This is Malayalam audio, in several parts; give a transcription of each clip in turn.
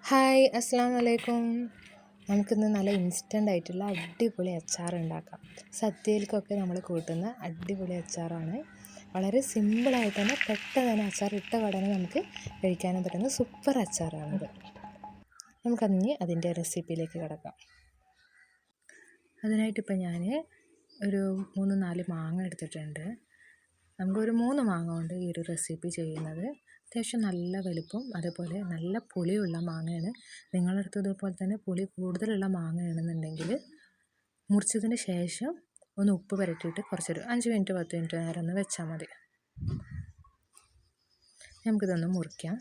ഹായ് അസ്സാം വലൈക്കും. നമുക്കിന്ന് നല്ല ഇൻസ്റ്റൻ്റ് ആയിട്ടുള്ള അടിപൊളി അച്ചാർ ഉണ്ടാക്കാം. സദ്യയിലേക്കൊക്കെ നമ്മൾ കൂട്ടുന്ന അടിപൊളി അച്ചാറാണ്. വളരെ സിമ്പിളായിട്ട് തന്നെ പെട്ടെന്ന് തന്നെ അച്ചാർ ഇട്ട കടന്ന് നമുക്ക് കഴിക്കാനും പറ്റുന്ന സൂപ്പർ അച്ചാറാണിത്. അതിൻ്റെ റെസിപ്പിയിലേക്ക് കിടക്കാം. അതിനായിട്ടിപ്പോൾ ഞാൻ ഒരു 3-4 മാങ്ങ എടുത്തിട്ടുണ്ട്. നമുക്കൊരു 3 മാങ്ങ കൊണ്ട് ഈ ഒരു റെസിപ്പി ചെയ്യുന്നത്. അത്യാവശ്യം നല്ല വലിപ്പം, അതേപോലെ നല്ല പുളിയുള്ള മാങ്ങയാണ്. നിങ്ങളുടെ അടുത്ത് ഇതുപോലെ തന്നെ പുളി കൂടുതലുള്ള മാങ്ങയാണെന്നുണ്ടെങ്കിൽ മുറിച്ചതിന് ശേഷം ഒന്ന് ഉപ്പ് പുരട്ടിയിട്ട് കുറച്ചൊരു 5 മിനിറ്റ് 10 മിനിറ്റ് നേരം ഒന്ന് വെച്ചാൽ മതി. നമുക്കിതൊന്ന് മുറിക്കാം.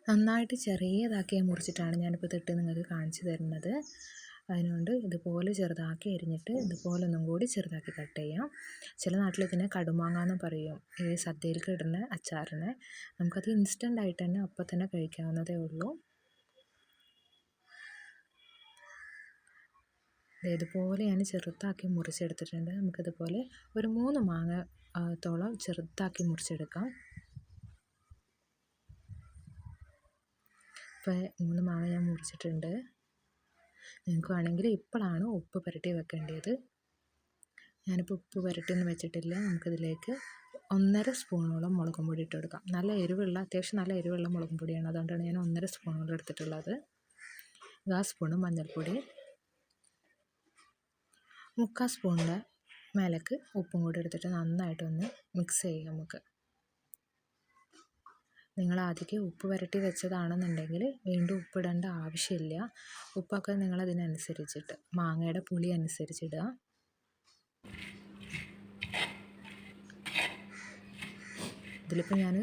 നന്നായിട്ട് ചെറിയതാക്കി മുറിച്ചിട്ടാണ് ഞാനിപ്പോൾ ഇതിട്ട് നിങ്ങൾക്ക് കാണിച്ചു തരുന്നത്. അതിനുകൊണ്ട് ഇതുപോലെ ചെറുതാക്കി അരിഞ്ഞിട്ട് ഇതുപോലെ ഒന്നും കൂടി ചെറുതാക്കി കട്ട് ചെയ്യാം. ചില നാട്ടിൽ ഇതിനെ കടുമാങ്ങ എന്ന് പറയും. ഈ സദ്യയിലേക്ക് ഇടുന്ന അച്ചാറിനെ നമുക്കത് ഇൻസ്റ്റൻ്റ് ആയിട്ട് തന്നെ അപ്പം തന്നെ കഴിക്കാവുന്നതേ ഉള്ളൂ. ഇതുപോലെ ഞാൻ ചെറുതാക്കി മുറിച്ചെടുത്തിട്ടുണ്ട്. നമുക്കിതുപോലെ ഒരു 3 മാങ്ങ തോളം ചെറുതാക്കി മുറിച്ചെടുക്കാം. ഇപ്പോൾ 3 മാങ്ങ ഞാൻ മുറിച്ചിട്ടുണ്ട്. നിങ്ങൾക്ക് വേണമെങ്കിൽ ഇപ്പോഴാണ് ഉപ്പ് പുരട്ടി വെക്കേണ്ടത്. ഞാനിപ്പോൾ ഉപ്പ് പുരട്ടിയൊന്നും വെച്ചിട്ടില്ല. നമുക്കിതിലേക്ക് 1.5 സ്പൂണോളം മുളകും പൊടി ഇട്ട് കൊടുക്കാം. അത്യാവശ്യം നല്ല എരിവുള്ള മുളകും പൊടിയാണ്. അതുകൊണ്ടാണ് ഞാൻ 1.5 സ്പൂണോളം എടുത്തിട്ടുള്ളത്. 1 സ്പൂണ് മഞ്ഞൾപ്പൊടി, 3/4 സ്പൂണിൻ്റെ മേലേക്ക് ഉപ്പും കൂടി എടുത്തിട്ട് നന്നായിട്ടൊന്ന് മിക്സ് ചെയ്യാം. നിങ്ങൾ ആദ്യം ഉപ്പ് പുരട്ടി വെച്ചതാണെന്നുണ്ടെങ്കിൽ വീണ്ടും ഉപ്പിടേണ്ട ആവശ്യമില്ല. ഉപ്പൊക്കെ നിങ്ങളതിനനുസരിച്ചിട്ട് മാങ്ങയുടെ പുളി അനുസരിച്ചിടുക. ഇതിലിപ്പോൾ ഞാൻ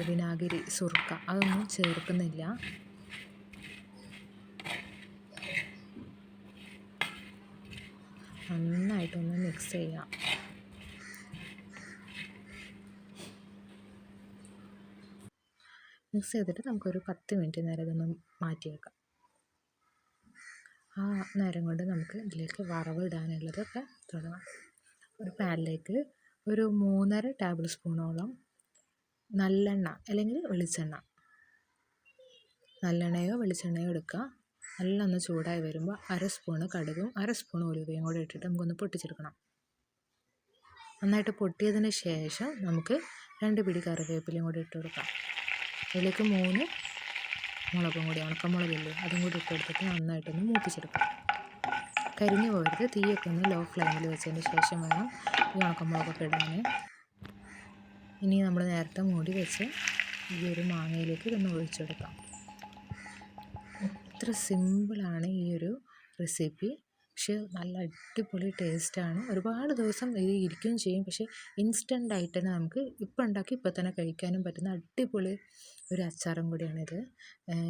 വിനാഗിരി, സുർക്ക അതൊന്നും ചേർക്കുന്നില്ല. നന്നായിട്ടൊന്ന് മിക്സ് ചെയ്യാം. മിക്സ് ചെയ്തിട്ട് നമുക്കൊരു 10 മിനിറ്റ് നേരം ഇതൊന്ന് മാറ്റി വെക്കാം. ആ നേരം കൊണ്ട് നമുക്ക് ഇതിലേക്ക് വറവ് ഇടാനുള്ളതൊക്കെ തുടങ്ങാം. ഒരു പാനിലേക്ക് ഒരു 3.5 ടേബിൾ സ്പൂണോളം നല്ലെണ്ണ അല്ലെങ്കിൽ വെളിച്ചെണ്ണ, നല്ലെണ്ണയോ വെളിച്ചെണ്ണയോ എടുക്കുക. നല്ല ഒന്ന് ചൂടായി വരുമ്പോൾ 1/2 സ്പൂണ് കടുകും 1/2 സ്പൂൺ ഉലുവയും കൂടെ ഇട്ടിട്ട് നമുക്കൊന്ന് പൊട്ടിച്ചെടുക്കണം. നന്നായിട്ട് പൊട്ടിയതിന് ശേഷം നമുക്ക് 2 പിടി കറിവേപ്പിലയും കൂടി ഇട്ട് കൊടുക്കാം. അതിലേക്ക് 3 മുളകും കൂടി, ഉണക്കമുളകില്ലേ അതും കൂടി ഇട്ട് കൊടുത്തിട്ട് നന്നായിട്ടൊന്ന് മൂപ്പിച്ചെടുക്കാം. കരിഞ്ഞു പോകരുത്. തീയൊക്കെ ഒന്ന് ലോ ഫ്ലെയിമിൽ വെച്ചതിന് ശേഷം വേണം ഈ ഉണക്കമുളകൊക്കെ ഇടാൻ. ഇനി നമ്മൾ നേരത്തെ മൂടി വെച്ച് ഈ ഒരു മാങ്ങയിലേക്ക് ഇതൊന്ന് ഒഴിച്ചെടുക്കാം. ഇത്ര സിമ്പിളാണ് ഈ ഒരു റെസിപ്പി. പക്ഷേ നല്ല അടിപൊളി ടേസ്റ്റാണ്. ഒരുപാട് ദിവസം ഇത് ഇരിക്കുകയും ചെയ്യും. പക്ഷേ ഇൻസ്റ്റൻ്റ് ആയിട്ട് തന്നെ നമുക്ക് ഇപ്പം ഉണ്ടാക്കി ഇപ്പം തന്നെ കഴിക്കാനും പറ്റുന്ന അടിപൊളി ഒരു അച്ചാറും കൂടിയാണിത്.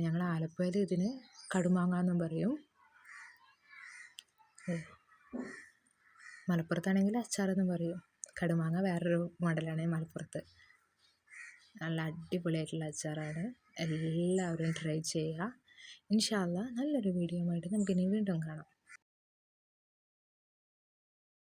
ഞങ്ങൾ ആലപ്പുഴയിൽ ഇതിന് കടുമാങ്ങ എന്നും പറയും. മലപ്പുറത്താണെങ്കിൽ അച്ചാറെന്ന് പറയും. കടുമാങ്ങ വേറൊരു മോഡലാണ് മലപ്പുറത്ത്. നല്ല അടിപൊളിയായിട്ടുള്ള അച്ചാറാണ്. എല്ലാവരും ട്രൈ ചെയ്യുക. ഇൻഷാ അല്ലാഹ് നല്ലൊരു വീഡിയോ ആയിട്ട് നമുക്കിനി വീണ്ടും കാണാം.